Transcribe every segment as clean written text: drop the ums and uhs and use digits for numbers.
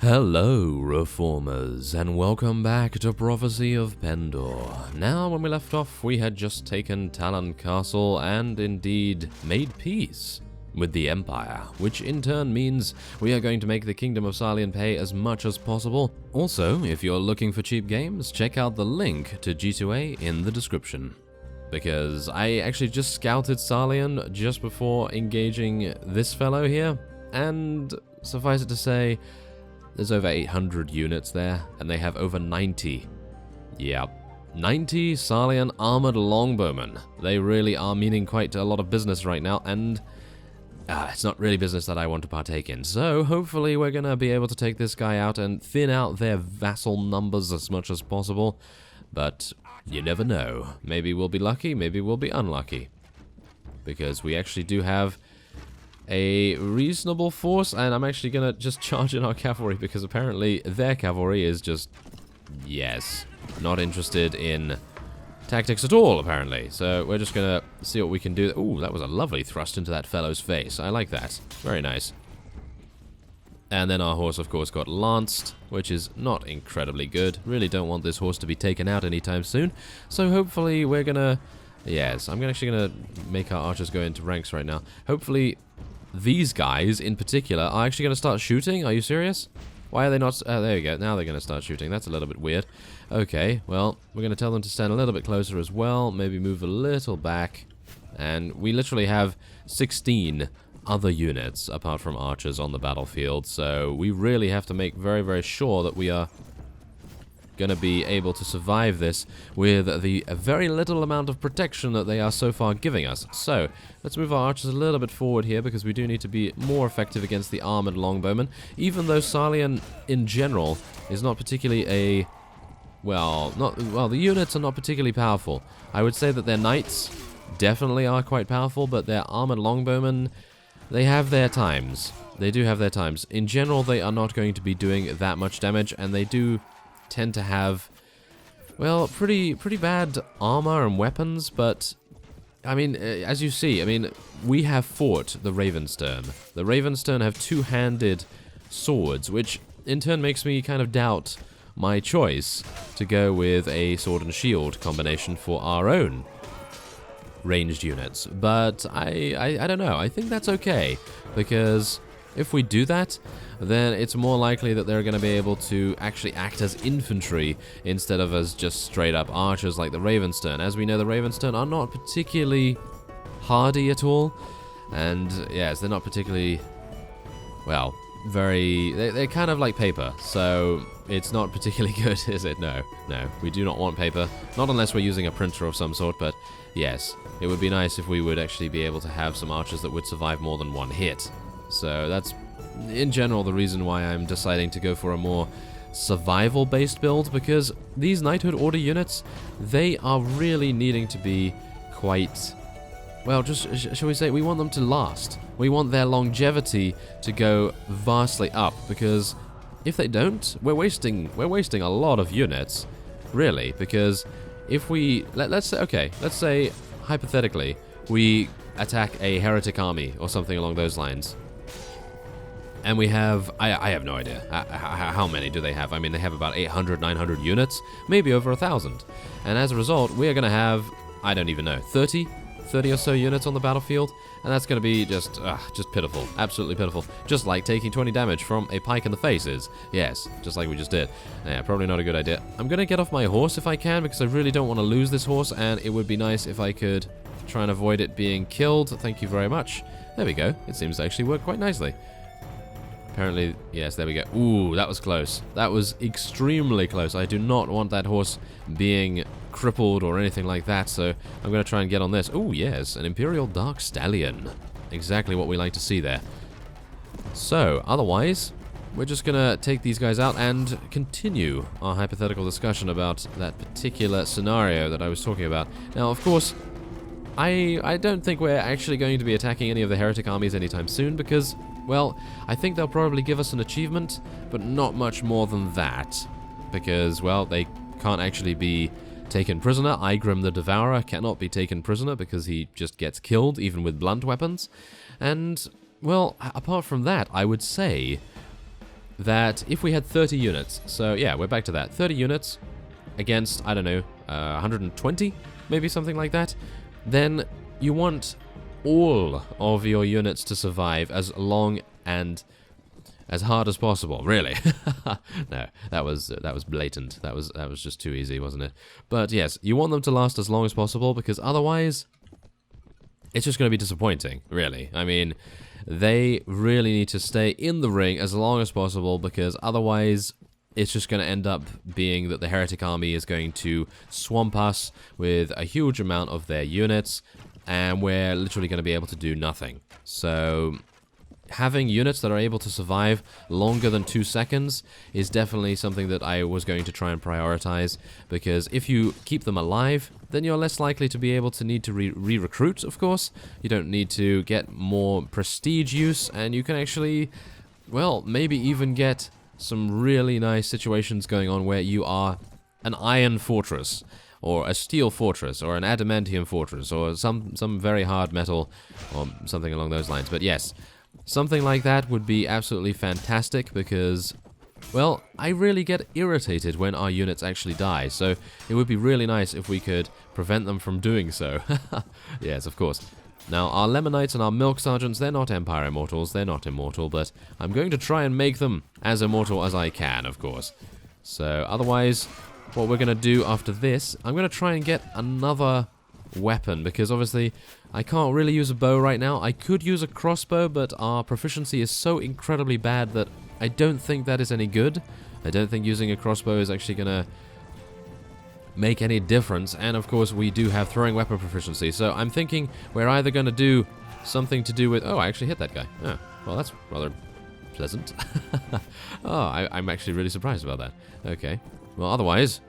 Hello, Reformers, and welcome back to Prophecy of Pendor. Now, when we left off, we had just taken Talon Castle and indeed made peace with the Empire, which in turn means we are going to make the Kingdom of Salian pay as much as possible. Also, if you're looking for cheap games, check out the link to G2A in the description. Because I actually just scouted Salian just before engaging this fellow here, and suffice it to say, there's over 800 units there, and they have over 90. Yep. 90 Salian armored longbowmen. They really are meaning quite a lot of business right now, and it's not really business that I want to partake in. So hopefully we're going to be able to take this guy out and thin out their vassal numbers as much as possible. But you never know. Maybe we'll be lucky, maybe we'll be unlucky. Because we actually do have a reasonable force, and I'm actually gonna just charge in our cavalry because apparently their cavalry is just, yes, not interested in tactics at all, apparently. So we're just gonna see what we can do. Ooh, that was a lovely thrust into that fellow's face. I like that. Very nice. And then our horse, of course, got lanced, which is not incredibly good. Really don't want this horse to be taken out anytime soon. So hopefully we're gonna, yes, I'm actually gonna make our archers go into ranks right now. Hopefully these guys, in particular, are actually going to start shooting? Are you serious? Why are they not? There we go. Now they're going to start shooting. That's a little bit weird. Okay, well, we're going to tell them to stand a little bit closer as well. Maybe move a little back. And we literally have 16 other units, apart from archers, on the battlefield. So we really have to make very, very sure that we are going to be able to survive this with the very little amount of protection that they are so far giving us. So let's move our archers a little bit forward here because we do need to be more effective against the armored longbowmen, even though Salian in general is not particularly a, the units are not particularly powerful. I would say that their knights definitely are quite powerful, but their armored longbowmen, they have their times. They do have their times. In general, they are not going to be doing that much damage, and they do tend to have, well, pretty bad armor and weapons, but I mean, as you see, I mean, we have fought the Ravenstern. The Ravenstern have two-handed swords, which in turn makes me kind of doubt my choice to go with a sword and shield combination for our own ranged units. But I don't know. I think that's okay, because if we do that, then it's more likely that they're going to be able to actually act as infantry instead of as just straight up archers like the Ravenstern. As we know, the Ravenstern are not particularly hardy at all, and yes, they're not particularly, well, they're kind of like paper, so it's not particularly good, is it? No, we do not want paper, not unless we're using a printer of some sort, but yes, it would be nice if we would actually be able to have some archers that would survive more than one hit. So that's, in general, the reason why I'm deciding to go for a more survival-based build, because these Knighthood Order units, they are really needing to be quite, well, just, shall we say, we want them to last. We want their longevity to go vastly up, because if they don't, we're wasting a lot of units, really, because if we, let's say, hypothetically, we attack a heretic army or something along those lines, and we have, I have no idea, how many do they have? I mean, they have about 800, 900 units, maybe over 1,000. And as a result, we are going to have, I don't even know, 30 or so units on the battlefield. And that's going to be just pitiful, absolutely pitiful. Just like taking 20 damage from a pike in the face is. Yes, just like we just did. Yeah, probably not a good idea. I'm going to get off my horse if I can, because I really don't want to lose this horse, and it would be nice if I could try and avoid it being killed. Thank you very much. There we go. It seems to actually work quite nicely. Apparently, yes, there we go. Ooh, that was close. That was extremely close. I do not want that horse being crippled or anything like that, so I'm going to try and get on this. Ooh, yes, an Imperial Dark Stallion. Exactly what we like to see there. So, otherwise, we're just going to take these guys out and continue our hypothetical discussion about that particular scenario that I was talking about. Now, of course, I don't think we're actually going to be attacking any of the heretic armies anytime soon, because, well, I think they'll probably give us an achievement, but not much more than that. Because, well, they can't actually be taken prisoner. Igrim the Devourer cannot be taken prisoner because he just gets killed, even with blunt weapons. And, well, apart from that, I would say that if we had 30 units, so yeah, we're back to that, 30 units against, I don't know, 120, maybe something like that, then you want all of your units to survive as long and as hard as possible, really. No, that was blatant. That was just too easy, wasn't it? But yes, you want them to last as long as possible, because otherwise it's just going to be disappointing, really. I mean, they really need to stay in the ring as long as possible, because otherwise it's just going to end up being that the Heretic army is going to swamp us with a huge amount of their units, and we're literally going to be able to do nothing. So having units that are able to survive longer than 2 seconds is definitely something that I was going to try and prioritize, because if you keep them alive, then you're less likely to be able to need to re-recruit, of course. You don't need to get more prestige use, and you can actually, well, maybe even get some really nice situations going on where you are an iron fortress, or a steel fortress, or an adamantium fortress, or some very hard metal, or something along those lines. But yes, something like that would be absolutely fantastic, because, well, I really get irritated when our units actually die, so it would be really nice if we could prevent them from doing so. Yes, of course. Now, our Lemonites and our Milk Sergeants, they're not Empire Immortals, they're not immortal, but I'm going to try and make them as immortal as I can, of course. So, otherwise, what we're going to do after this, I'm going to try and get another weapon, because obviously I can't really use a bow right now. I could use a crossbow, but our proficiency is so incredibly bad that I don't think that is any good. I don't think using a crossbow is actually going to make any difference, and of course we do have throwing weapon proficiency, so I'm thinking we're either going to do something to do with... Oh, I actually hit that guy. Oh, well, that's rather pleasant. Oh, I'm actually really surprised about that. Okay, well, otherwise...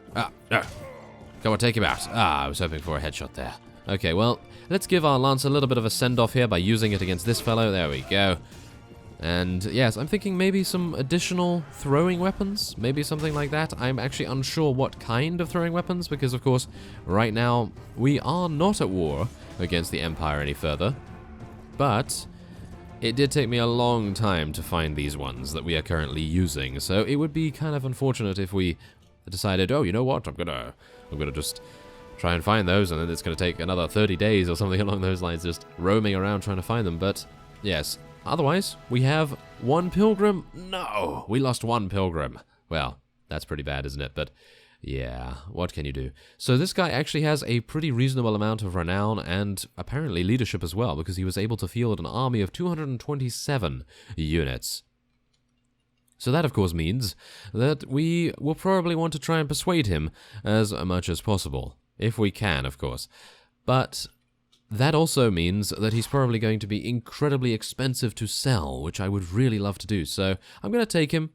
Come on, take him out. I was hoping for a headshot there. Okay, well, let's give our lance a little bit of a send-off here by using it against this fellow. There we go. And yes, I'm thinking maybe some additional throwing weapons, maybe something like that. I'm actually unsure what kind of throwing weapons, because of course, right now, we are not at war against the Empire any further. But it did take me a long time to find these ones that we are currently using, so it would be kind of unfortunate if we decided, oh, you know what, I'm gonna just try and find those, and then it's gonna take another 30 days or something along those lines, just roaming around trying to find them. But yes, otherwise, we have one pilgrim. No, we lost one pilgrim. Well, that's pretty bad, isn't it? But yeah, what can you do? So this guy actually has a pretty reasonable amount of renown and apparently leadership as well, because he was able to field an army of 227 units. So that, of course, means that we will probably want to try and persuade him as much as possible. If we can, of course. But that also means that he's probably going to be incredibly expensive to sell, which I would really love to do. So I'm going to take him.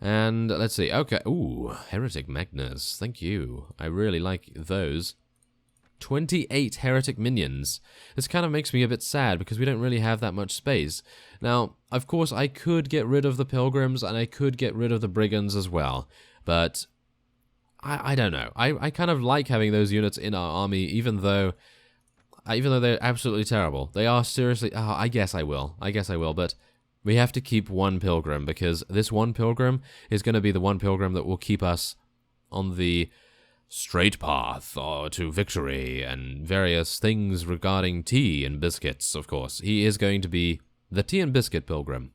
And let's see. Okay. Ooh, Heretic Magnus. Thank you. I really like those. 28 Heretic minions. This kind of makes me a bit sad, because we don't really have that much space. Now, of course, I could get rid of the Pilgrims, and I could get rid of the Brigands as well. But I don't know. I kind of like having those units in our army, even though they're absolutely terrible. They are seriously... Oh, I guess I will, but we have to keep one Pilgrim, because this one Pilgrim is going to be the one Pilgrim that will keep us on the straight path to victory and various things regarding tea and biscuits, of course. He is going to be the tea and biscuit Pilgrim.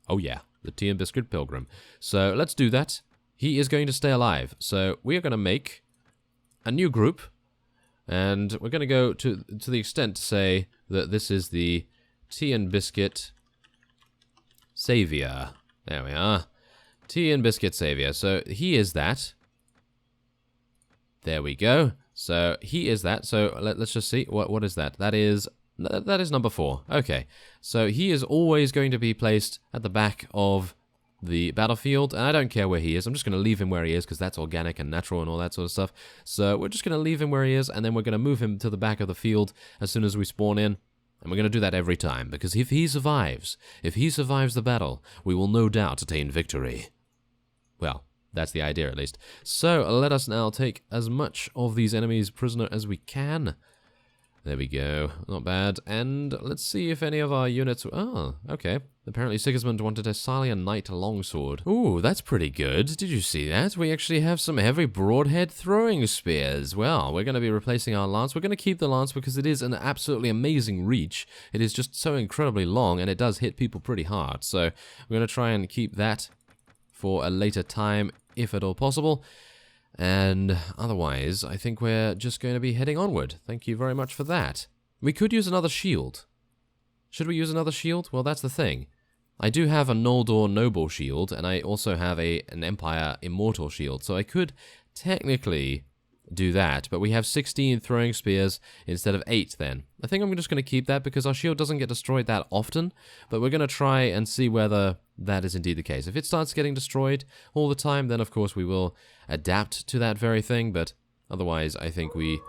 Oh yeah, the tea and biscuit Pilgrim. So let's do that. He is going to stay alive. So we are going to make a new group, and we're going to go to the extent to say that this is the tea and biscuit savior. There we are. Tea and biscuit savior. So he is that. There we go. So he is that. So let's just see. What is that? That is number 4. Okay. So he is always going to be placed at the back of the battlefield, and I don't care where he is. I'm just going to leave him where he is, because that's organic and natural and all that sort of stuff. So we're just going to leave him where he is, and then we're going to move him to the back of the field as soon as we spawn in. And we're going to do that every time, because if he survives the battle, we will no doubt attain victory. Well, that's the idea, at least. So let us now take as much of these enemies prisoner as we can. There we go. Not bad. And let's see if any of our units... Oh, okay. Apparently Sigismund wanted a Salian Knight longsword. Ooh, that's pretty good. Did you see that? We actually have some heavy broadhead throwing spears. Well, we're going to be replacing our lance. We're going to keep the lance because it is an absolutely amazing reach. It is just so incredibly long, and it does hit people pretty hard. So we're going to try and keep that for a later time, if at all possible. And otherwise, I think we're just going to be heading onward. Thank you very much for that. We could use another shield. Should we use another shield? Well, that's the thing. I do have a Noldor Noble shield, and I also have an Empire Immortal shield, so I could technically do that, but we have 16 throwing spears instead of 8 then. I think I'm just going to keep that because our shield doesn't get destroyed that often, but we're going to try and see whether that is indeed the case. If it starts getting destroyed all the time, then of course we will adapt to that very thing, but otherwise I think we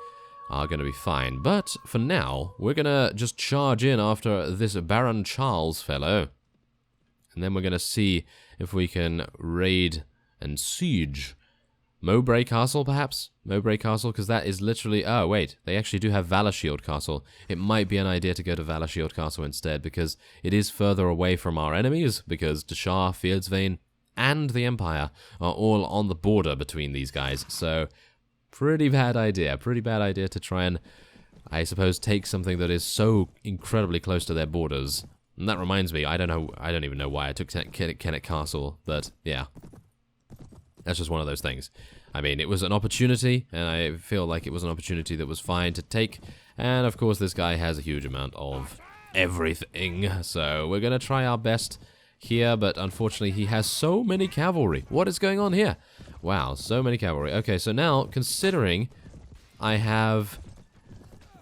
are going to be fine. But for now, we're going to just charge in after this Baron Charles fellow, and then we're going to see if we can raid and siege Mowbray Castle, perhaps? Mowbray Castle, because that is literally... Oh, wait. They actually do have Valashield Castle. It might be an idea to go to Valashield Castle instead, because it is further away from our enemies, because Deshar, Fierdsvain, and the Empire are all on the border between these guys. So, pretty bad idea. Pretty bad idea to try and, I suppose, take something that is so incredibly close to their borders. And that reminds me, I don't even know why I took Kennet Castle, but yeah. That's just one of those things. I mean, it was an opportunity, and I feel like it was an opportunity that was fine to take. And, of course, this guy has a huge amount of everything. So, we're going to try our best here, but unfortunately, he has so many cavalry. What is going on here? Wow, so many cavalry. Okay, so now, considering I have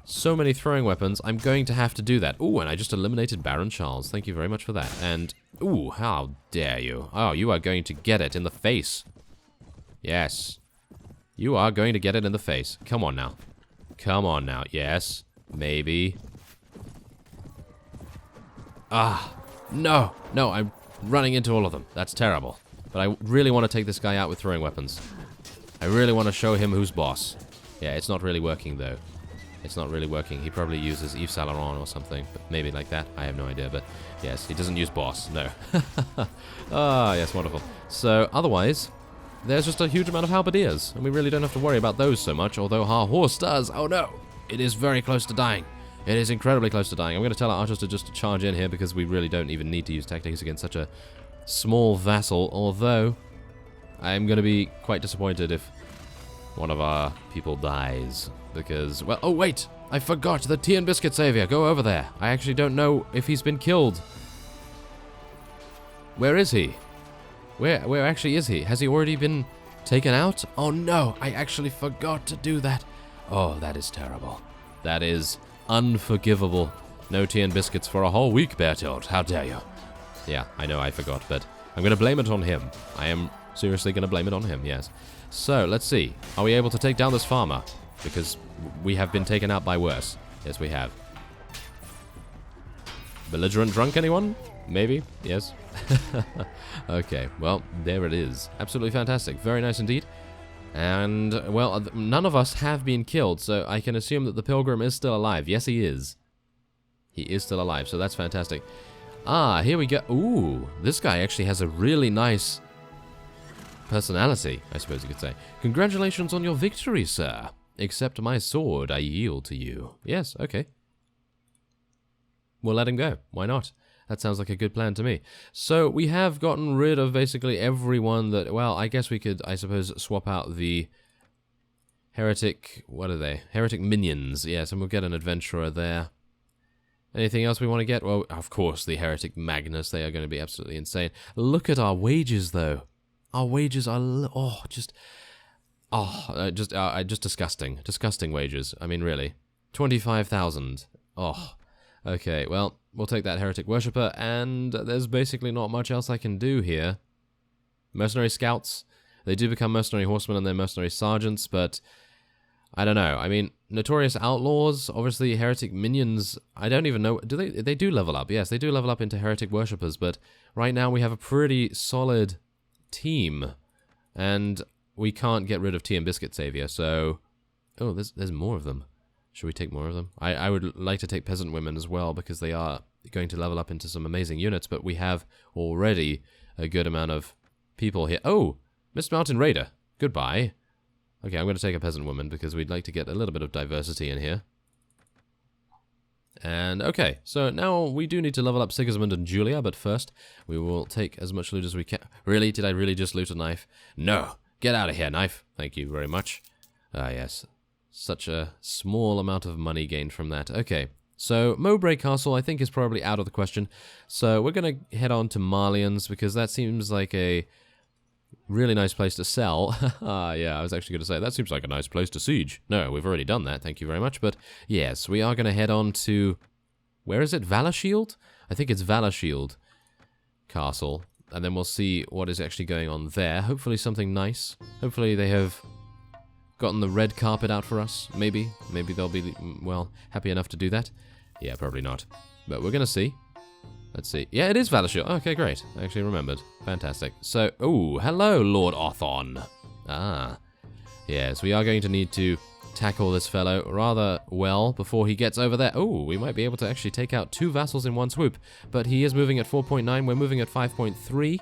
so many throwing weapons, I'm going to have to do that. Ooh, and I just eliminated Baron Charles. Thank you very much for that. And, ooh, how dare you. Oh, you are going to get it in the face. Yes. You are going to get it in the face. Come on now. Come on now. Yes. Maybe. Ah. No. No, I'm running into all of them. That's terrible. But I really want to take this guy out with throwing weapons. I really want to show him who's boss. Yeah, it's not really working, though. It's not really working. He probably uses Yves Saint Laurent or something. But maybe like that. I have no idea. But yes, he doesn't use boss. No. Ah, yes, wonderful. So, otherwise... There's just a huge amount of halberdiers, and we really don't have to worry about those so much, although our horse does. Oh no! It is very close to dying. It is incredibly close to dying. I'm going to tell our archers to just charge in here because we really don't even need to use tactics against such a small vassal, although I'm going to be quite disappointed if one of our people dies, because, well, oh wait! I forgot the tea and biscuit savior. Go over there. I actually don't know if he's been killed. Where is he? Where actually is he? Has he already been taken out? Oh no, I actually forgot to do that. Oh, that is terrible. That is unforgivable. No tea and biscuits for a whole week, Bertolt. How dare you? Yeah, I know I forgot, but I'm going to blame it on him. I am seriously going to blame it on him, yes. So, let's see. Are we able to take down this farmer? Because we have been taken out by worse. Yes, we have. Belligerent drunk, anyone? Maybe? Yes. Okay, well, there it is. Absolutely fantastic. Very nice indeed. And, well, none of us have been killed, so I can assume that the pilgrim is still alive. Yes, he is. He is still alive, so that's fantastic. Ah, here we go. Ooh, this guy actually has a really nice personality, I suppose you could say. Congratulations on your victory, sir. Accept my sword, I yield to you. Yes, okay. We'll let him go. Why not? That sounds like a good plan to me. So, we have gotten rid of basically everyone that... Well, I guess we could, I suppose, swap out the heretic... What are they? Heretic minions. Yes, and we'll get an adventurer there. Anything else we want to get? Well, of course, the heretic Magnus. They are going to be absolutely insane. Look at our wages, though. Our wages are... just disgusting. Disgusting wages. I mean, really. 25,000. Oh... Okay, well, we'll take that heretic worshipper, and there's basically not much else I can do here. Mercenary scouts, they do become mercenary horsemen and then mercenary sergeants, but I don't know. I mean, notorious outlaws, obviously heretic minions, I don't even know. Do they do level up? Yes, they do level up into heretic worshippers, but right now we have a pretty solid team, and we can't get rid of Tea and Biscuit Savior, so... Oh, there's more of them. Should we take more of them? I would like to take peasant women as well, because they are going to level up into some amazing units, but we have already a good amount of people here. Oh, Mr. Mountain Raider, goodbye. Okay, I'm going to take a peasant woman, because we'd like to get a little bit of diversity in here. And, okay, so now we do need to level up Sigismund and Julia, but first, we will take as much loot as we can. Really? Did I really just loot a knife? No! Get out of here, knife! Thank you very much. Ah, yes. Such a small amount of money gained from that. Okay, so Mowbray Castle, I think, is probably out of the question. So we're going to head on to Marlians, because that seems like a really nice place to sell. Yeah, I was actually going to say, that seems like a nice place to siege. No, we've already done that, thank you very much. But yes, we are going to head on to... Where is it? Valashield? I think it's Valashield Castle. And then we'll see what is actually going on there. Hopefully something nice. Hopefully they have gotten the red carpet out for us. Maybe. Maybe they'll be, well, happy enough to do that. Yeah, probably not. But we're going to see. Let's see. Yeah, it is Valashield. Okay, great. I actually remembered. Fantastic. So, oh, hello, Lord Aon. Ah. Yes, we are going to need to tackle this fellow rather well before he gets over there. Oh, we might be able to actually take out 2 vassals in one swoop. But he is moving at 4.9. We're moving at 5.3.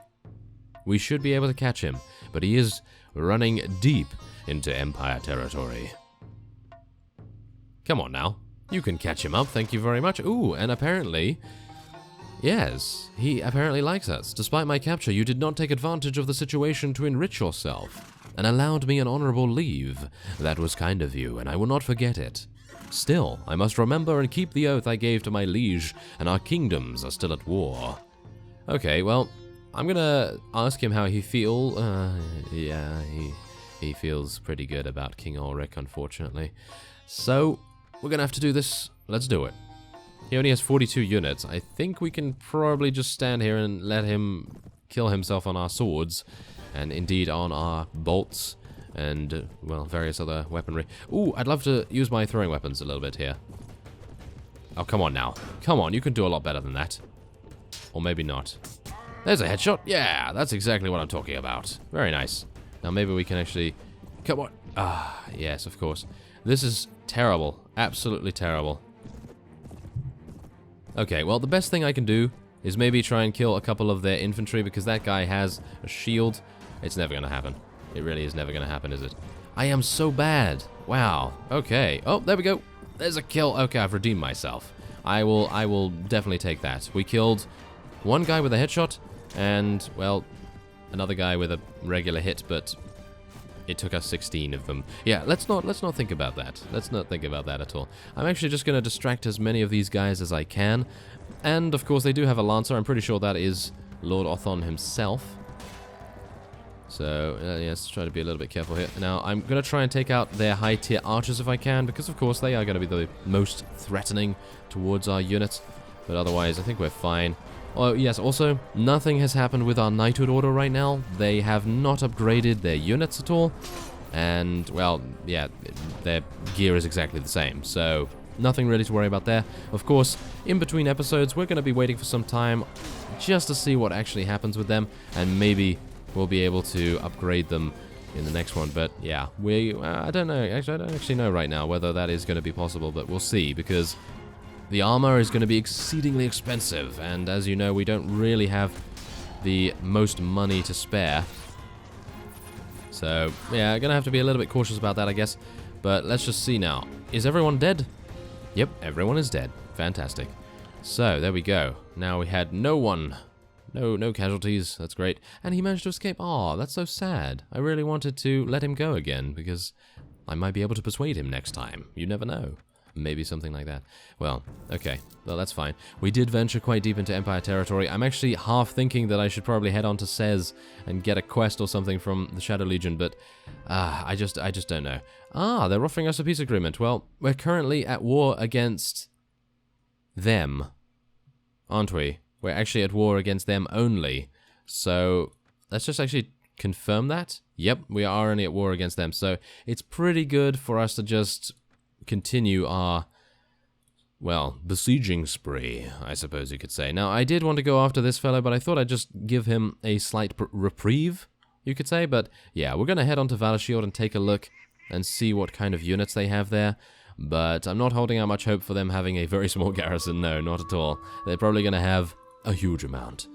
We should be able to catch him. But he is running deep into Empire territory. Come on now. You can catch him up. Thank you very much. Ooh, and apparently... Yes, he apparently likes us. Despite my capture, you did not take advantage of the situation to enrich yourself, and allowed me an honorable leave. That was kind of you, and I will not forget it. Still, I must remember and keep the oath I gave to my liege, and our kingdoms are still at war. Okay, well, I'm gonna ask him how he feels. Yeah, he feels pretty good about King Ulrich, unfortunately. So, we're gonna have to do this. Let's do it. He only has 42 units. I think we can probably just stand here and let him kill himself on our swords, and indeed on our bolts, and, well, various other weaponry. Ooh, I'd love to use my throwing weapons a little bit here. Oh, come on now. Come on, you can do a lot better than that. Or maybe not. There's a headshot. Yeah, that's exactly what I'm talking about. Very nice. Now maybe we can actually... Come on. Ah, yes, of course. This is terrible. Absolutely terrible. Okay, well, the best thing I can do is maybe try and kill a couple of their infantry, because that guy has a shield. It's never going to happen. It really is never going to happen, is it? I am so bad. Wow. Okay. Oh, there we go. There's a kill. Okay, I've redeemed myself. I will definitely take that. We killed one guy with a headshot, and, well, another guy with a regular hit, but it took us 16 of them. Yeah, let's not think about that. Let's not think about that at all. I'm actually just going to distract as many of these guys as I can. And, of course, they do have a lancer. I'm pretty sure that is Lord Aon himself. So, yeah, let's try to be a little bit careful here. Now, I'm going to try and take out their high-tier archers if I can, because, of course, they are going to be the most threatening towards our units. But otherwise, I think we're fine. Oh, yes, also, nothing has happened with our knighthood order right now. They have not upgraded their units at all. And, well, yeah, their gear is exactly the same. So, nothing really to worry about there. Of course, in between episodes, we're going to be waiting for some time just to see what actually happens with them. And maybe we'll be able to upgrade them in the next one. But, yeah, I don't know. Actually, I don't actually know right now whether that is going to be possible. But we'll see, because the armor is going to be exceedingly expensive, and as you know, we don't really have the most money to spare. So, yeah, I'm going to have to be a little bit cautious about that, I guess. But let's just see now. Is everyone dead? Yep, everyone is dead. Fantastic. So, there we go. Now we had no one. No casualties. That's great. And he managed to escape. Aw, that's so sad. I really wanted to let him go again, because I might be able to persuade him next time. You never know. Maybe something like that. Well, okay. Well, that's fine. We did venture quite deep into Empire territory. I'm actually half thinking that I should probably head on to Sez and get a quest or something from the Shadow Legion, but I just don't know. Ah, they're offering us a peace agreement. Well, we're currently at war against them, aren't we? We're actually at war against them only. So, let's just actually confirm that. Yep, we are only at war against them. So, it's pretty good for us to just continue our, well, besieging spree, I suppose you could say. Now, I did want to go after this fellow, but I thought I'd just give him a slight reprieve, you could say. But, yeah, we're going to head on to Valashield and take a look and see what kind of units they have there. but I'm not holding out much hope for them having a very small garrison. No, not at all. They're probably going to have a huge amount.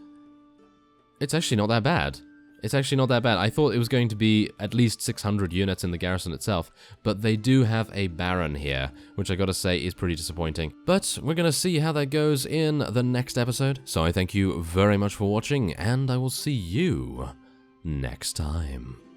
It's actually not that bad. It's actually not that bad. I thought it was going to be at least 600 units in the garrison itself, but they do have a baron here, which I gotta say is pretty disappointing. But we're gonna see how that goes in the next episode. So I thank you very much for watching, and I will see you next time.